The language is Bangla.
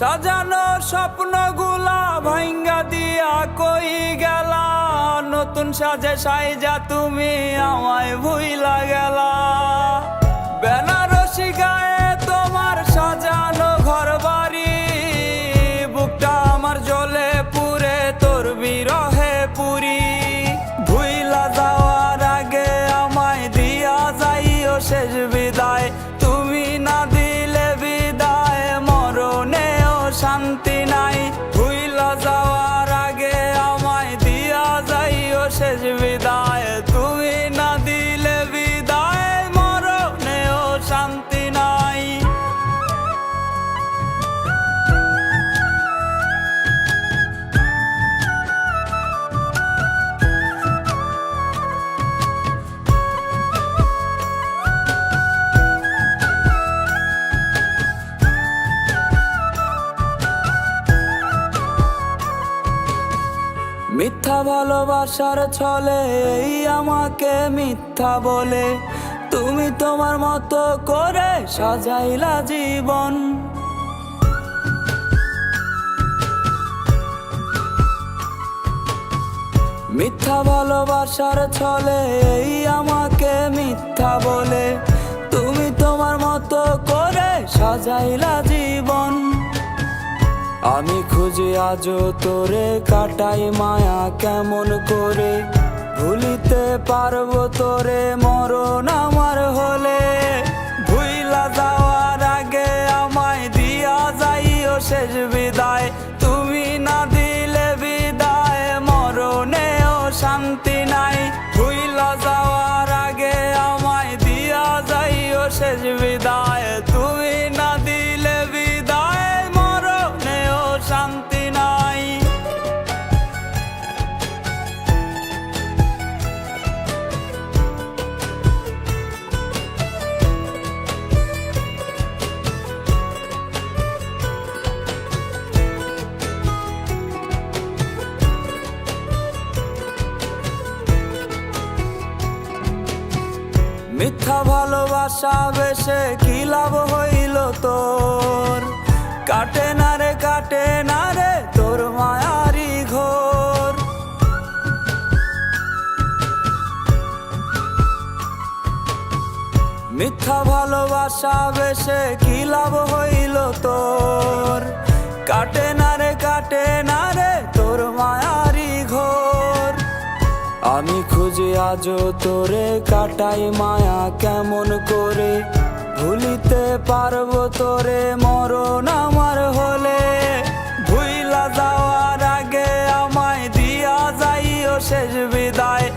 সাজানো স্বপ্নগুলা ভাঙ্গা দিয়া কই গেলা, নতুন সাজে সাইজা তুমি আমায় ভুইলা গেলা। বেনারসি গায়ে তোমার সাজানো ঘর বাড়ি, বুকটা আমার জ্বলে পুরে তোর বিরহে পুরি। ভুইলা যাওয়ার আগে আমায় দিয়া যাইও শেষ বিদায়, তুমি না দিলে বিদায় মরণেও শান্তি নাই। ভুইলা যাওয়ার আগে আমায় দিয়া যাইও শেষ বিদায়, তুমি না দিলে বিদায় মরণেও শান্তি নাই। মিথ্যা ভালোবাসার ছলে এই আমাকে মিথ্যা বলে, তুমি তোমার মতো করে সাজাইলা জীবন। মিথ্যা ভালোবাসার ছলে এই আমাকে মিথ্যা বলে, তুমি তোমার মতো করে সাজাইলা জীবন। আমি খুঁজি আজও তোরে, কাটাই মায়া কেমন করে, ভুলিতে পারবো তোরে মরণ আমার হলে। ভুইলা যাওয়ার আগে আমায় দিয়া যাইও শেষ বিদায়, তুমি না দিলে বিদায় মরণেও শান্তি নাই। ভুইলা যাওয়ার আগে আমায় দিয়া যাইও শেষ বিদায়, তুমি না দিলে বিদায় মরণেও শান্তি নাই। মিথ্যা ভালোবাসা বেশে কি লাভ হইল তোর, কাটে না রে তোর মায়ারি ঘোর। মিথ্যা ভালোবাসা বেশে কি লাভ হইল তোর, কাটে না রে তোর মায়ারি ঘোর। আমি খুঁজি আজও তোরে, কাটাই মায়া কেমন করে, ভুলিতে পারবো তোরে মরণ আমার হলে। ভুইলা যাওয়ার আগে আমায় দিয়া যাইও শেষ বিদায়,